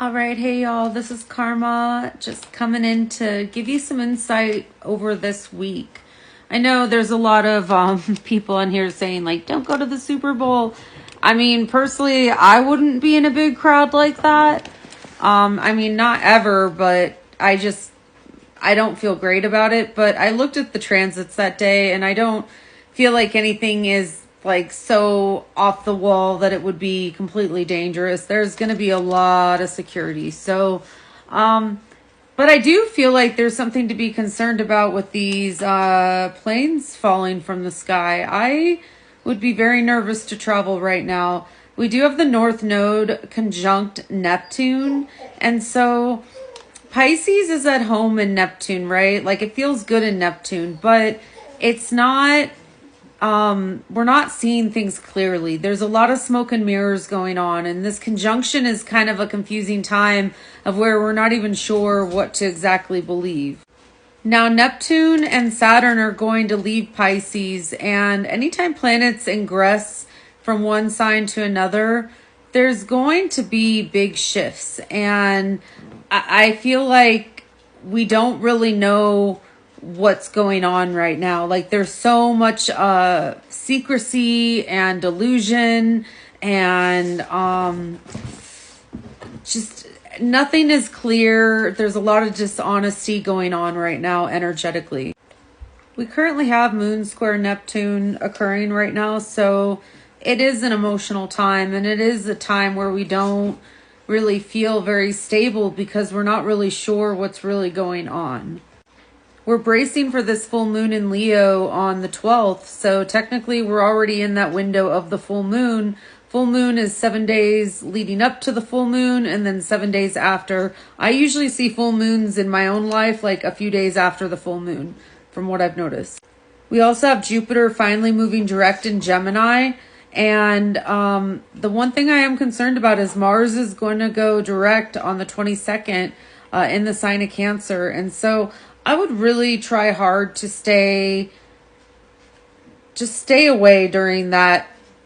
All right, hey y'all, this is Karma, just coming in to give you some insight over this week. I know there's a lot of people in here saying, like, don't go to the Super Bowl. I mean, personally, I wouldn't be in a big crowd like that. I mean, not ever, but I don't feel great about it. But I looked at the transits that day and I don't feel like anything is like so off the wall that it would be completely dangerous. There's going to be a lot of security. So, but I do feel like there's something to be concerned about with these planes falling from the sky. I would be very nervous to travel right now. We do have the North Node conjunct Neptune. And so Pisces is at home in Neptune, right? Like it feels good in Neptune, but it's not we're not seeing things clearly. There's a lot of smoke and mirrors going on, and this conjunction is kind of a confusing time of where we're not even sure what to exactly believe. Now, Neptune and Saturn are going to leave Pisces, and anytime planets ingress from one sign to another, there's going to be big shifts. And I feel like we don't really know what's going on right now. Like there's so much secrecy and delusion and just nothing is clear. There's a lot of dishonesty going on right now energetically. We currently have Moon square Neptune occurring right now, so it is an emotional time, and it is a time where we don't really feel very stable because we're not really sure what's really going on. We're bracing for this full moon in Leo on the 12th, so technically we're already in that window of the full moon. Full moon is 7 days leading up to the full moon and then 7 days after. I usually see full moons in my own life like a few days after the full moon, from what I've noticed. We also have Jupiter finally moving direct in Gemini. And the one thing I am concerned about is Mars is going to go direct on the 22nd in the sign of Cancer. And so I would really try hard to stay away during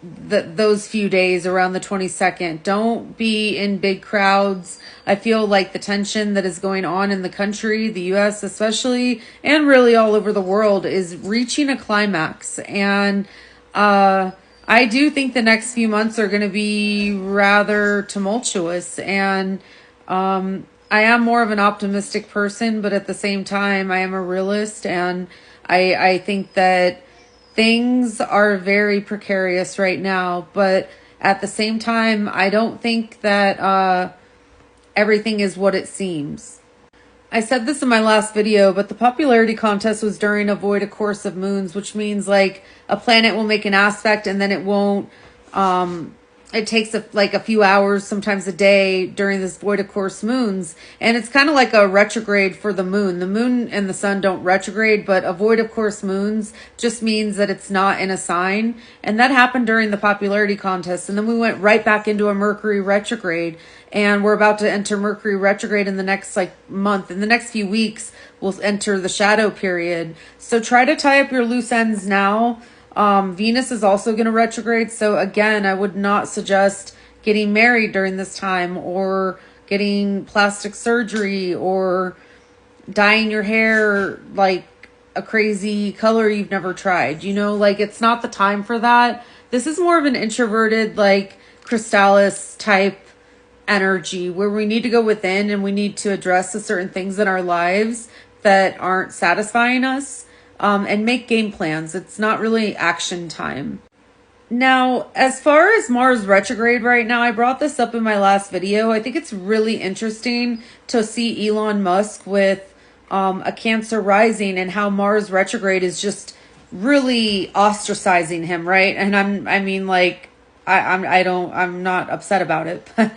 those few days around the 22nd. Don't be in big crowds. I feel like the tension that is going on in the country, the US especially, and really all over the world is reaching a climax. And I do think the next few months are going to be rather tumultuous, and I am more of an optimistic person, but at the same time, I am a realist, and I think that things are very precarious right now, but at the same time, I don't think that everything is what it seems. I said this in my last video, but the popularity contest was during a void of course of moons, which means like a planet will make an aspect and then it won't, it takes like a few hours, sometimes a day during this void of course moons. And it's kind of like a retrograde for the moon. The moon and the sun don't retrograde, but a void of course moons just means that it's not in a sign. And that happened during the popularity contest. And then we went right back into a Mercury retrograde. And we're about to enter Mercury retrograde in the next month. In the next few weeks, we'll enter the shadow period. So try to tie up your loose ends now. Venus is also going to retrograde. So again, I would not suggest getting married during this time or getting plastic surgery or dyeing your hair like a crazy color you've never tried. Like it's not the time for that. This is more of an introverted, like Crystallis type energy where we need to go within and we need to address the certain things in our lives that aren't satisfying us. And make game plans. It's not really action time. Now, as far as Mars retrograde right now, I brought this up in my last video. I think it's really interesting to see Elon Musk with a Cancer rising and how Mars retrograde is just really ostracizing him, right? And I'm not upset about it, but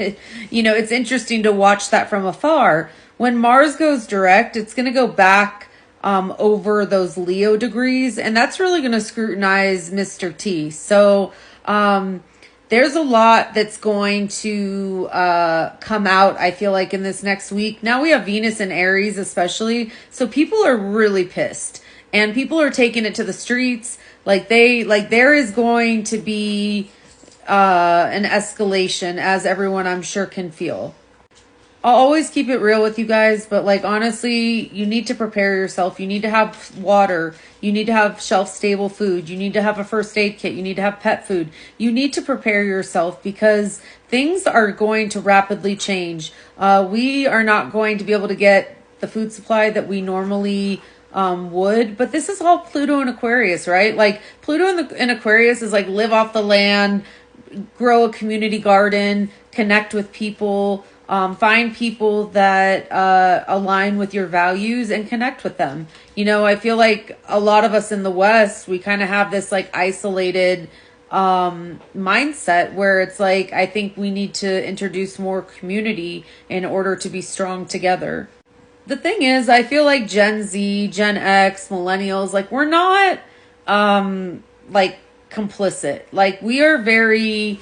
it's interesting to watch that from afar. When Mars goes direct, it's going to go back over those Leo degrees, and that's really going to scrutinize Mr. T. So there's a lot that's going to come out, I feel like, in this next week. Now we have Venus and Aries especially, so people are really pissed and people are taking it to the streets. There is going to be an escalation, as everyone I'm sure can feel. I'll always keep it real with you guys, but like honestly, you need to prepare yourself. You need to have water. You need to have shelf stable food. You need to have a first aid kit. You need to have pet food. You need to prepare yourself because things are going to rapidly change. We are not going to be able to get the food supply that we normally would, but this is all Pluto and Aquarius, right? Like Pluto and Aquarius is like live off the land, grow a community garden, connect with people, find people that align with your values and connect with them. You know, I feel like a lot of us in the West, we kind of have this like isolated mindset where it's like, I think we need to introduce more community in order to be strong together. The thing is, I feel like Gen Z, Gen X, millennials, like we're not like complicit. Like we are very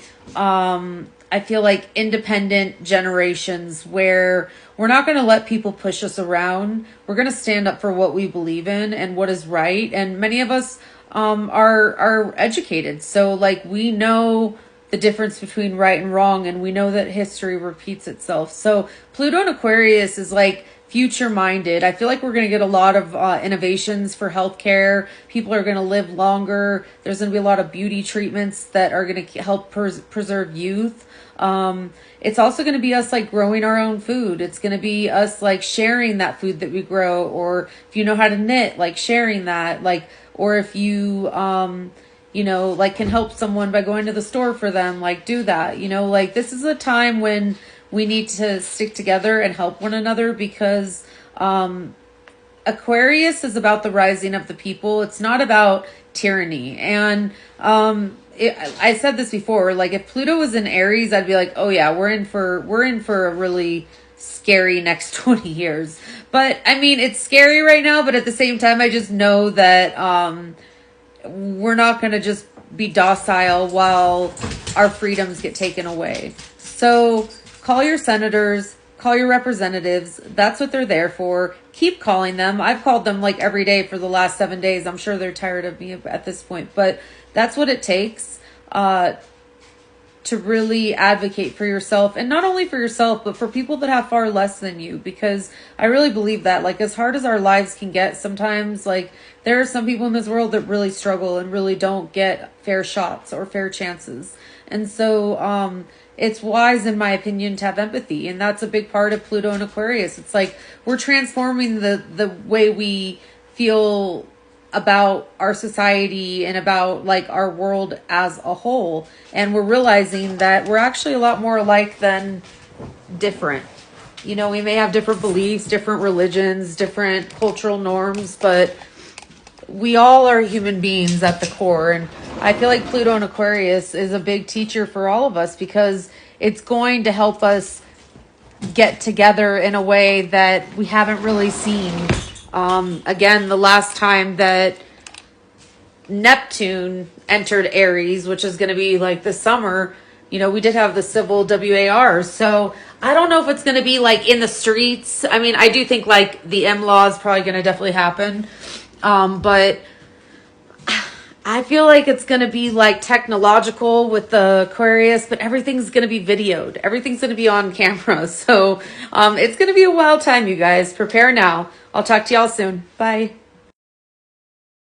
I feel like independent generations where we're not going to let people push us around. We're going to stand up for what we believe in and what is right. And many of us are educated. So like we know the difference between right and wrong, and we know that history repeats itself. So Pluto and Aquarius is like future minded. I feel like we're going to get a lot of innovations for healthcare. People are going to live longer. There's going to be a lot of beauty treatments that are going to help preserve youth. It's also going to be us like growing our own food. It's going to be us like sharing that food that we grow, or if you know how to knit, like sharing that, like, or if you, you know, like can help someone by going to the store for them, like do that, you know, like this is a time when we need to stick together and help one another because, Aquarius is about the rising of the people. It's not about tyranny. And, I said this before, like if Pluto was in Aries, I'd be like, oh yeah, we're in for a really scary next 20 years. But I mean, it's scary right now, but at the same time, I just know that, we're not going to just be docile while our freedoms get taken away. So call your senators, call your representatives. That's what they're there for. Keep calling them. I've called them like every day for the last 7 days. I'm sure they're tired of me at this point, but that's what it takes to really advocate for yourself, and not only for yourself, but for people that have far less than you, because I really believe that, like, as hard as our lives can get sometimes, like, there are some people in this world that really struggle and really don't get fair shots or fair chances. And so, it's wise, in my opinion, to have empathy. And that's a big part of Pluto and Aquarius. It's like we're transforming the way we feel about our society and about like our world as a whole. And we're realizing that we're actually a lot more alike than different. You know, we may have different beliefs, different religions, different cultural norms, but we all are human beings at the core. And I feel like Pluto and Aquarius is a big teacher for all of us because it's going to help us get together in a way that we haven't really seen. Again, the last time that Neptune entered Aries, which is going to be like this summer, you know, we did have the civil WAR. So I don't know if it's going to be like in the streets. I mean, I do think like the M law is probably going to definitely happen. But I feel like it's going to be like technological with the Aquarius, but everything's going to be videoed. Everything's going to be on camera. So, it's going to be a wild time, you guys. Prepare now. I'll talk to y'all soon. Bye.